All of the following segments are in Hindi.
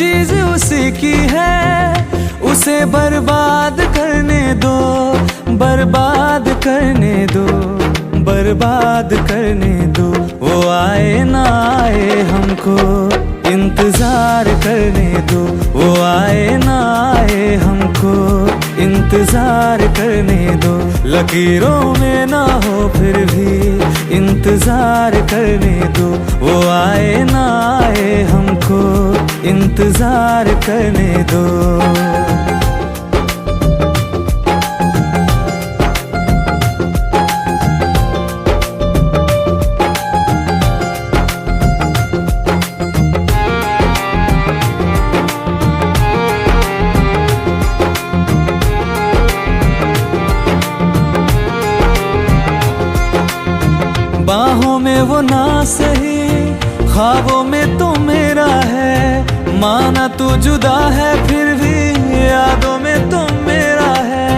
चीज उसी की है, उसे बर्बाद करने दो, बर्बाद करने दो, बर्बाद करने दो। वो आए ना आए हमको इंतजार करने दो, वो आए ना आए हमको इंतजार करने दो। लकीरों में ना हो फिर भी इंतजार करने दो, वो आए ना आए हमको इंतजार करने दो। बाहों में वो ना सही, ख्वाबों में तो मेरा है, माना तू जुदा है फिर भी यादों में तो मेरा है।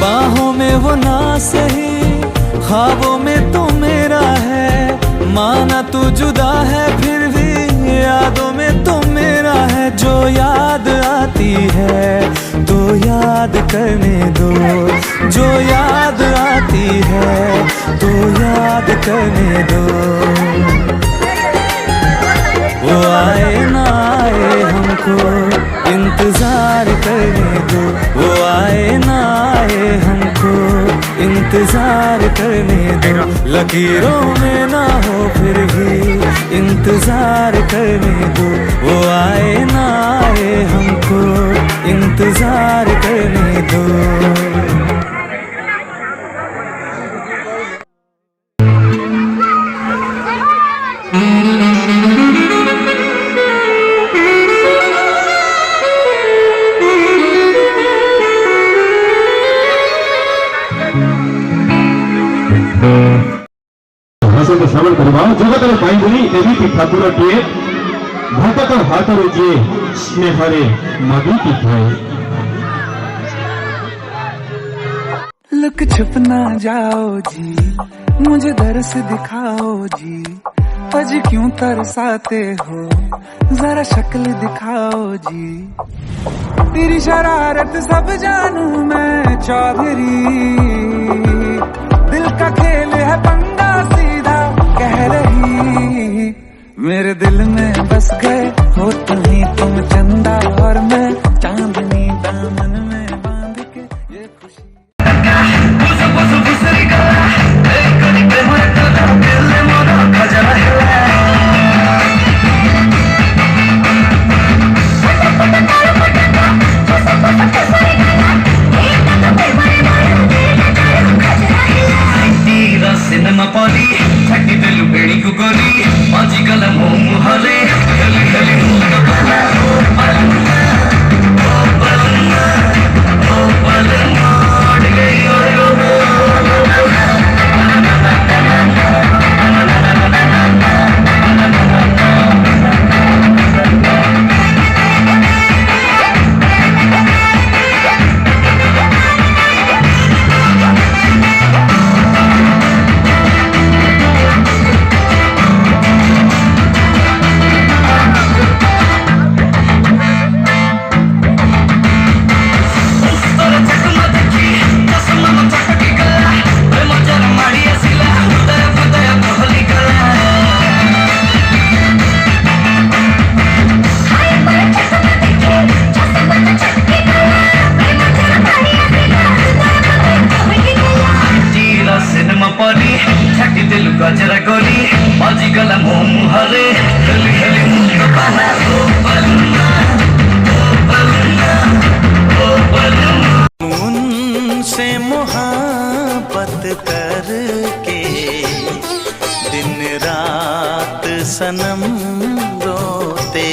बाहों में वो ना सही, ख्वाबों में तो मेरा है, माना तू जुदा है फिर भी यादों में तो मेरा है। जो याद आती है तो याद करने दो, जो याद आती है तो याद करने दो। वो आए ना आए हमको इंतजार करने दो, वो आए ना आए हमको इंतजार करने दो। लकीरों में ना हो फिर भी इंतजार करने दो, वो आए ना आए हमको इंतजार करने दो। ଶ୍ରବଣ କରିବା ଜଗତର ପାଇଁ ବୋଲି ଏମିତି ଠାକୁରଟିଏ ଭକ୍ତ ହାତରୁ ଯିଏ ସ୍ନେହରେ ମାଗିକି ଥାଏ। लुक छुप ना जाओ जी, मुझे दर्श दिखाओ जी, आज क्यों तरसाते हो, जरा शक्ल दिखाओ जी। तेरी शरारत सब जानू मैं चौधरी, दिल का खेल है पंगा सीधा कह रही। मेरे दिल में बस गए हो तुम्ही, तुम चंदा और मैं चांदनी, दामन में बांध के ये खुशी। सिनेमा पाली छाटी देलु बेणी को गोली, माझी गला मो मुहरे गली गली मुंड बना। ओ बलना ओ बलना ओ बलना अड़ गई गजरा गोली, माझी गला मो मुहरे गली गली मुंड बना। ओ बलना ओ बलना ओ बलना। उनसे मोहब्बत करके दिन रात सनम रोते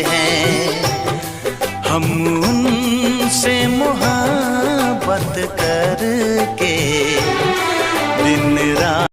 हैं, हम उनसे मोहब्बत करके दिन रात